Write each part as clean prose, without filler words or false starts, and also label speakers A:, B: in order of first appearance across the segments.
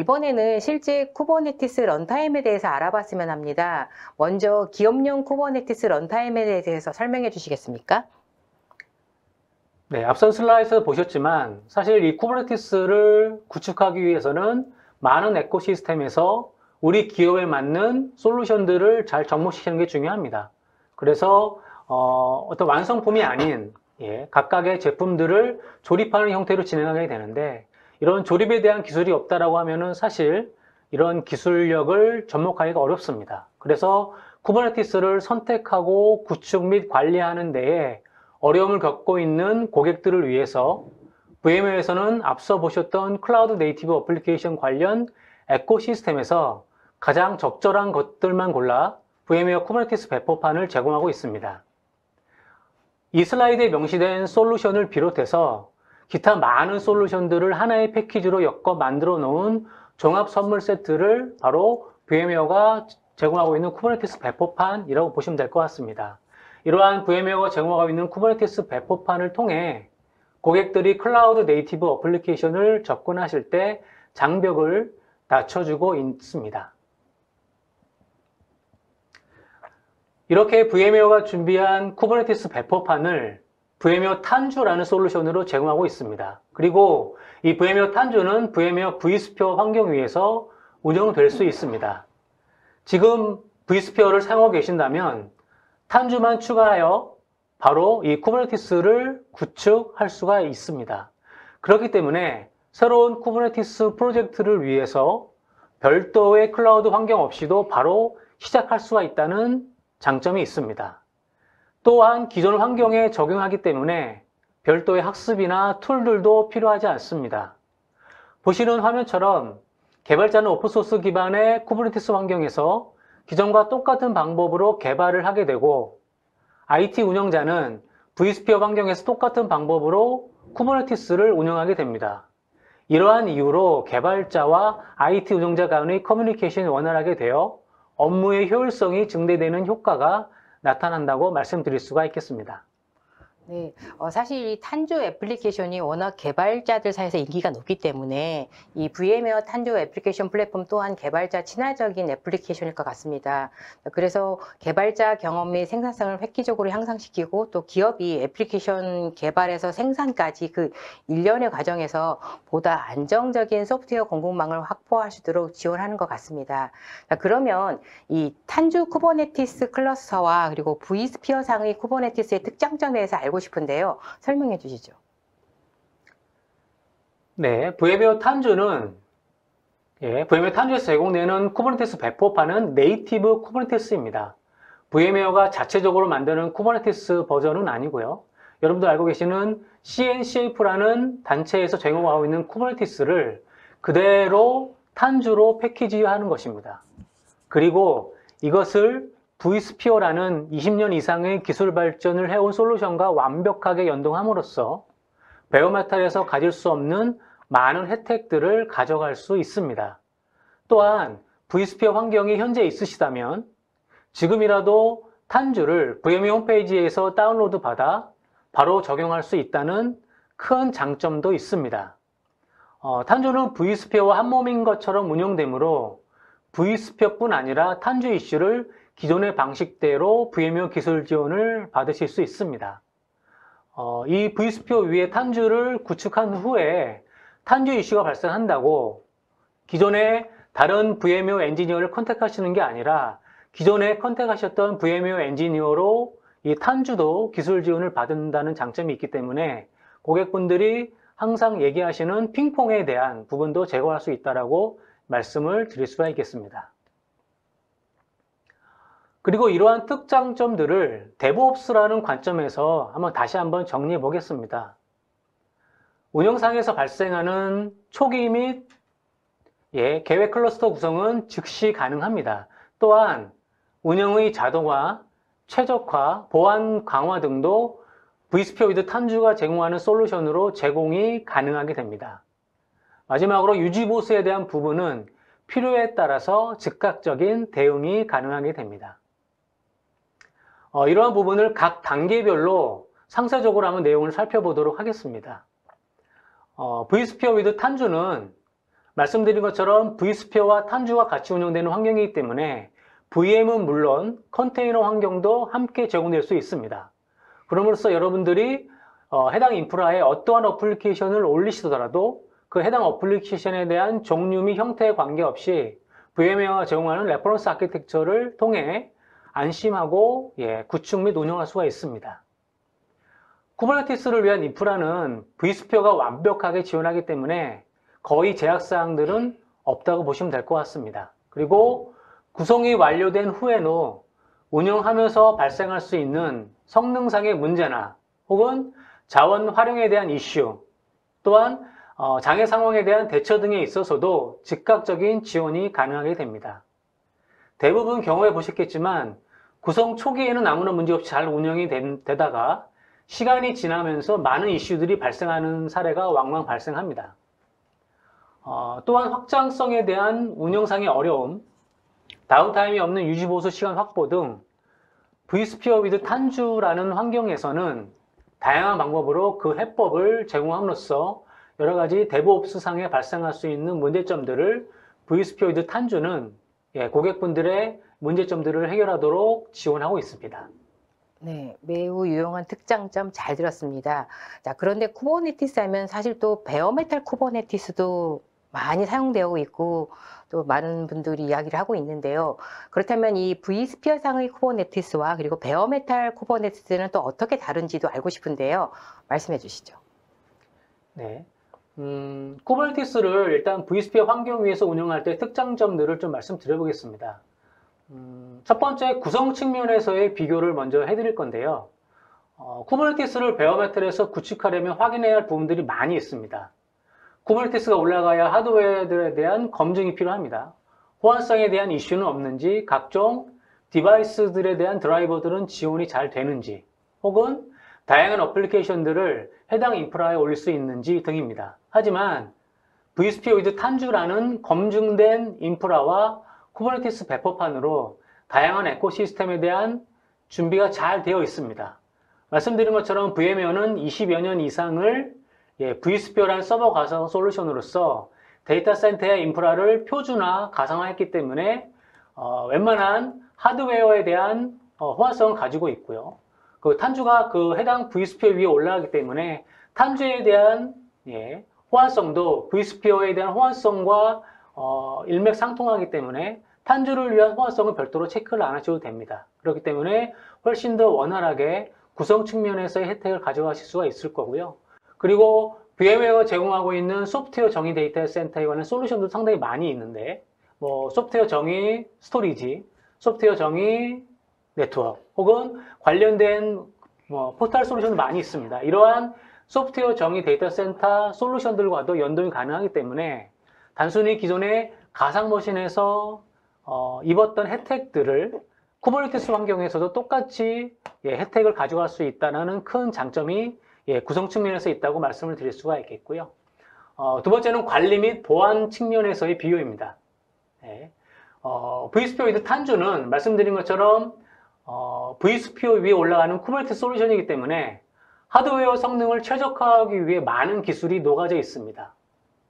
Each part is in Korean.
A: 이번에는 실제 쿠버네티스 런타임에 대해서 알아봤으면 합니다. 먼저 기업용 쿠버네티스 런타임에 대해서 설명해 주시겠습니까?
B: 네, 앞선 슬라이드에서 보셨지만 사실 이 쿠버네티스를 구축하기 위해서는 많은 에코시스템에서 우리 기업에 맞는 솔루션들을 잘 접목시키는 게 중요합니다. 그래서 어떤 완성품이 아닌 각각의 제품들을 조립하는 형태로 진행하게 되는데, 이런 조립에 대한 기술이 없다라고 하면은 사실 이런 기술력을 접목하기가 어렵습니다. 그래서 쿠버네티스를 선택하고 구축 및 관리하는 데에 어려움을 겪고 있는 고객들을 위해서 VM웨어에서는 앞서 보셨던 클라우드 네이티브 어플리케이션 관련 에코시스템에서 가장 적절한 것들만 골라 VM웨어 쿠버네티스 배포판을 제공하고 있습니다. 이 슬라이드에 명시된 솔루션을 비롯해서 기타 많은 솔루션들을 하나의 패키지로 엮어 만들어 놓은 종합 선물 세트를 바로 VM웨어가 제공하고 있는 쿠버네티스 배포판이라고 보시면 될 것 같습니다. 이러한 VM웨어가 제공하고 있는 쿠버네티스 배포판을 통해 고객들이 클라우드 네이티브 어플리케이션을 접근하실 때 장벽을 낮춰주고 있습니다. 이렇게 VM웨어가 준비한 쿠버네티스 배포판을 VM웨어 탄주라는 솔루션으로 제공하고 있습니다. 그리고 이 VM웨어 탄주는 VM웨어 vSphere 환경 위에서 운영될 수 있습니다. 지금 vSphere를 사용하고 계신다면 탄주만 추가하여 바로 이 쿠버네티스를 구축할 수가 있습니다. 그렇기 때문에 새로운 쿠버네티스 프로젝트를 위해서 별도의 클라우드 환경 없이도 바로 시작할 수가 있다는 장점이 있습니다. 또한 기존 환경에 적용하기 때문에 별도의 학습이나 툴들도 필요하지 않습니다. 보시는 화면처럼 개발자는 오픈소스 기반의 쿠버네티스 환경에서 기존과 똑같은 방법으로 개발을 하게 되고, IT 운영자는 vSphere 환경에서 똑같은 방법으로 쿠버네티스를 운영하게 됩니다. 이러한 이유로 개발자와 IT 운영자 간의 커뮤니케이션이 원활하게 되어 업무의 효율성이 증대되는 효과가 나타난다고 말씀드릴 수가 있겠습니다.
A: 네, 사실 이 탄주 애플리케이션이 워낙 개발자들 사이에서 인기가 높기 때문에 이 VM웨어 탄주 애플리케이션 플랫폼 또한 개발자 친화적인 애플리케이션일 것 같습니다. 그래서 개발자 경험 및 생산성을 획기적으로 향상시키고, 또 기업이 애플리케이션 개발에서 생산까지 그 일련의 과정에서 보다 안정적인 소프트웨어 공급망을 확보할 수 있도록 지원하는 것 같습니다. 자, 그러면 이 탄주 쿠버네티스 클러스터와 그리고 vSphere 상의 쿠버네티스의 특장점에 대해서 알고 싶은데요. 설명해 주시죠.
B: 네, VM웨어 탄주는 VM웨어 탄주에서 제공되는 쿠버네티스 배포판은 네이티브 쿠버네티스입니다. VM웨어가 자체적으로 만드는 쿠버네티스 버전은 아니고요. 여러분들 알고 계시는 CNCF라는 단체에서 제공하고 있는 쿠버네티스를 그대로 탄주로 패키지하는 것입니다. 그리고 이것을 vSphere라는 20년 이상의 기술 발전을 해온 솔루션과 완벽하게 연동함으로써 베어메탈에서 가질 수 없는 많은 혜택들을 가져갈 수 있습니다. 또한 vSphere 환경이 현재 있으시다면 지금이라도 탄주를 VM웨어 홈페이지에서 다운로드 받아 바로 적용할 수 있다는 큰 장점도 있습니다. 탄주는 vSphere와 한몸인 것처럼 운영되므로 vSphere뿐 아니라 탄주 이슈를 기존의 방식대로 VM웨어 기술 지원을 받으실 수 있습니다. 이 vSphere 위에 탄주를 구축한 후에 탄주 이슈가 발생한다고 기존에 다른 VM웨어 엔지니어를 컨택하시는 게 아니라 기존에 컨택하셨던 VM웨어 엔지니어로 이 탄주도 기술 지원을 받는다는 장점이 있기 때문에 고객분들이 항상 얘기하시는 핑퐁에 대한 부분도 제거할 수 있다고 말씀을 드릴 수가 있겠습니다. 그리고 이러한 특장점들을 데브옵스라는 관점에서 다시 한번 정리해 보겠습니다. 운영상에서 발생하는 초기 및 계획 클러스터 구성은 즉시 가능합니다. 또한 운영의 자동화, 최적화, 보안 강화 등도 vSphere with 탄주가 제공하는 솔루션으로 제공이 가능하게 됩니다. 마지막으로 유지보수에 대한 부분은 필요에 따라서 즉각적인 대응이 가능하게 됩니다. 이러한 부분을 각 단계별로 상세적으로 한번 내용을 살펴보도록 하겠습니다. vSphere with 탄주는 말씀드린 것처럼 vSphere와 탄주가 같이 운영되는 환경이기 때문에 VM은 물론 컨테이너 환경도 함께 제공될 수 있습니다. 그럼으로써 여러분들이 해당 인프라에 어떠한 어플리케이션을 올리시더라도 그 해당 어플리케이션에 대한 종류 및 형태에 관계없이 VMware가 제공하는 레퍼런스 아키텍처를 통해 안심하고 구축 및 운영할 수가 있습니다. 쿠버네티스를 위한 인프라는 vSphere가 완벽하게 지원하기 때문에 거의 제약사항들은 없다고 보시면 될 것 같습니다. 그리고 구성이 완료된 후에도 운영하면서 발생할 수 있는 성능상의 문제나 혹은 자원 활용에 대한 이슈, 또한 장애 상황에 대한 대처 등에 있어서도 즉각적인 지원이 가능하게 됩니다. 대부분 경험해 보셨겠지만 구성 초기에는 아무런 문제없이 잘 운영이 되다가 시간이 지나면서 많은 이슈들이 발생하는 사례가 왕왕 발생합니다. 또한 확장성에 대한 운영상의 어려움, 다운타임이 없는 유지보수 시간 확보 등 vSphere with 탄주라는 환경에서는 다양한 방법으로 그 해법을 제공함으로써 여러 가지 데브옵스상에 발생할 수 있는 문제점들을 vSphere with 탄주는 고객분들의 문제점들을 해결하도록 지원하고 있습니다.
A: 네, 매우 유용한 특장점 잘 들었습니다. 자, 그런데 쿠버네티스 하면 사실 또 베어메탈 쿠버네티스도 많이 사용되고 있고 또 많은 분들이 이야기를 하고 있는데요. 그렇다면 이 vSphere상의 쿠버네티스와 그리고 베어메탈 쿠버네티스는 또 어떻게 다른지도 알고 싶은데요. 말씀해 주시죠.
B: 네, 쿠버네티스를 일단 vSphere 환경 위에서 운영할 때 특장점들을 좀 말씀드려보겠습니다. 첫 번째 구성 측면에서의 비교를 먼저 해드릴 건데요. 쿠버네티스를 베어메탈에서 구축하려면 확인해야 할 부분들이 많이 있습니다. 쿠버네티스가 올라가야 하드웨어들에 대한 검증이 필요합니다. 호환성에 대한 이슈는 없는지, 각종 디바이스들에 대한 드라이버들은 지원이 잘 되는지, 혹은 다양한 어플리케이션들을 해당 인프라에 올릴 수 있는지 등입니다. 하지만 vSphere with 탄주라는 검증된 인프라와 쿠버네티스 배포판으로 다양한 에코시스템에 대한 준비가 잘 되어 있습니다. 말씀드린 것처럼 VMware는 20여 년 이상을 vSphere라는 서버 가상 솔루션으로서 데이터 센터의 인프라를 표준화, 가상화했기 때문에 웬만한 하드웨어에 대한 호환성을 가지고 있고요. 그 탄주가 그 해당 vSphere 위에 올라가기 때문에 탄주에 대한 호환성도 vSphere에 대한 호환성과 일맥상통하기 때문에 탄주를 위한 호환성은 별도로 체크를 안 하셔도 됩니다. 그렇기 때문에 훨씬 더 원활하게 구성 측면에서의 혜택을 가져가실 수가 있을 거고요. 그리고 VMware가 제공하고 있는 소프트웨어 정의 데이터 센터에 관한 솔루션도 상당히 많이 있는데 소프트웨어 정의 스토리지, 소프트웨어 정의 네트워크 혹은 관련된 포털 솔루션도 많이 있습니다. 이러한 소프트웨어 정의 데이터 센터 솔루션들과도 연동이 가능하기 때문에 단순히 기존의 가상머신에서 입었던 혜택들을 쿠버네티스 환경에서도 똑같이 혜택을 가져갈 수 있다는 큰 장점이 구성 측면에서 있다고 말씀을 드릴 수가 있겠고요. 두 번째는 관리 및 보안 측면에서의 비교입니다. vSphere with 탄주는 말씀드린 것처럼 vSphere 위에 올라가는 쿠버네티스 솔루션이기 때문에 하드웨어 성능을 최적화하기 위해 많은 기술이 녹아져 있습니다.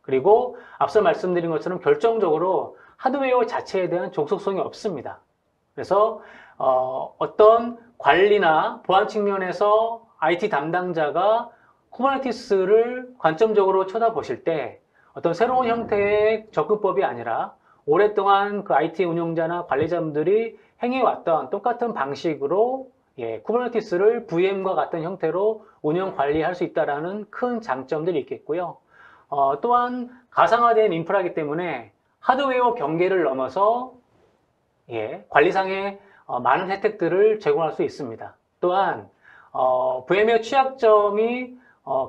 B: 그리고 앞서 말씀드린 것처럼 결정적으로 하드웨어 자체에 대한 종속성이 없습니다. 그래서 어떤 관리나 보안 측면에서 IT 담당자가 쿠버네티스를 관점적으로 쳐다보실 때 어떤 새로운 형태의 접근법이 아니라 오랫동안 그 IT 운영자나 관리자분들이 행해왔던 똑같은 방식으로 쿠버네티스를 VM과 같은 형태로 운영 관리할 수 있다는 큰 장점들이 있겠고요. 또한 가상화된 인프라이기 때문에 하드웨어 경계를 넘어서 관리상의 많은 혜택들을 제공할 수 있습니다. 또한 VMware 취약점이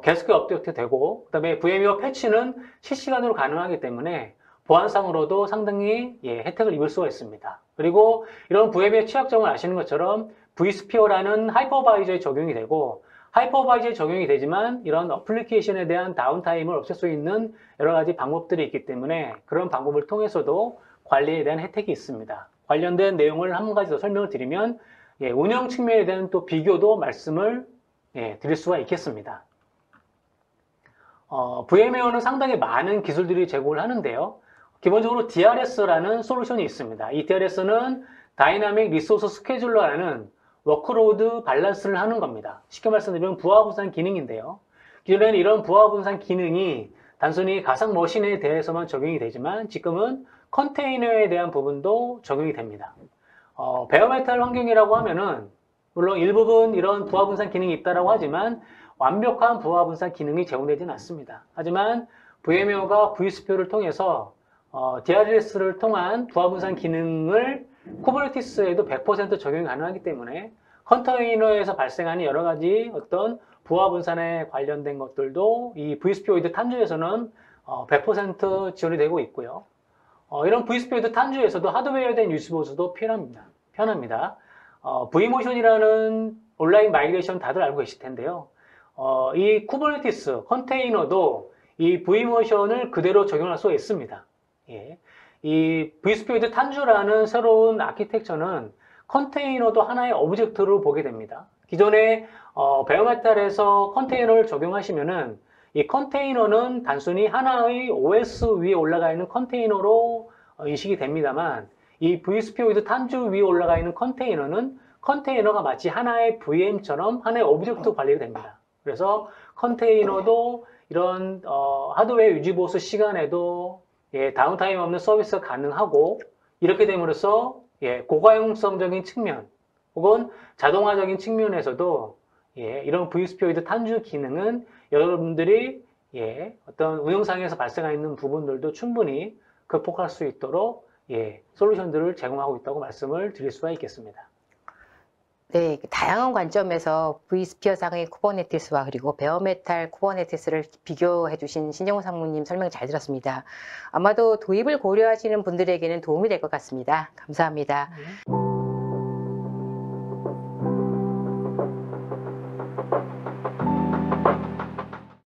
B: 계속 업데이트되고 그다음에 VMware 패치는 실시간으로 가능하기 때문에 보안상으로도 상당히 혜택을 입을 수가 있습니다. 그리고 이런 VMware 취약점을 아시는 것처럼 vSphere라는 하이퍼바이저에 적용이 되고 하이퍼바이저에 적용이 되지만 이런 어플리케이션에 대한 다운타임을 없앨 수 있는 여러 가지 방법들이 있기 때문에 그런 방법을 통해서도 관리에 대한 혜택이 있습니다. 관련된 내용을 한 가지 더 설명을 드리면 운영 측면에 대한 또 비교도 말씀을 드릴 수가 있겠습니다. VM웨어는 상당히 많은 기술들이 제공을 하는데요. 기본적으로 DRS라는 솔루션이 있습니다. 이 DRS는 다이나믹 리소스 스케줄러라는 워크로드 밸런스를 하는 겁니다. 쉽게 말씀드리면 부하 분산 기능인데요. 기존에는 이런 부하 분산 기능이 단순히 가상 머신에 대해서만 적용이 되지만 지금은 컨테이너에 대한 부분도 적용이 됩니다. 베어메탈 환경이라고 하면은 물론 일부분 이런 부하 분산 기능이 있다라고 하지만 완벽한 부하 분산 기능이 제공되지는 않습니다. 하지만 VM웨어가 vSphere를 통해서 DRS를 통한 부하 분산 기능을 쿠버네티스에도 100% 적용이 가능하기 때문에 컨테이너에서 발생하는 여러 가지 어떤 부하 분산에 관련된 것들도 이 vSphere 탄주에서는 100% 지원이 되고 있고요. 이런 vSphere 탄주에서도 하드웨어에 유지 보수도 편합니다. vMotion이라는 온라인 마이그레이션 다들 알고 계실 텐데요. 이 쿠버네티스 컨테이너도 이 vMotion을 그대로 적용할 수 있습니다. 예. 이 vSphere 탄주라는 새로운 아키텍처는 컨테이너도 하나의 오브젝트로 보게 됩니다. 기존에 베어메탈에서 컨테이너를 적용하시면은 이 컨테이너는 단순히 하나의 OS 위에 올라가 있는 컨테이너로 인식이 됩니다만 이 vSphere 탄주 위에 올라가 있는 컨테이너는 컨테이너가 마치 하나의 VM처럼 하나의 오브젝트 관리가 됩니다. 그래서 컨테이너도 이런 하드웨어 유지 보수 시간에도 다운타임 없는 서비스가 가능하고 이렇게 됨으로써 고가용성적인 측면 혹은 자동화적인 측면에서도 이런 vSphere 탄주 기능은 여러분들이 어떤 운영상에서 발생하는 부분들도 충분히 극복할 수 있도록 솔루션들을 제공하고 있다고 말씀을 드릴 수가 있겠습니다.
A: 네, 다양한 관점에서 vSphere상의 쿠버네티스와 그리고 베어메탈 쿠버네티스를 비교해 주신 신정호 상무님 설명 잘 들었습니다. 아마도 도입을 고려하시는 분들에게는 도움이 될 것 같습니다. 감사합니다.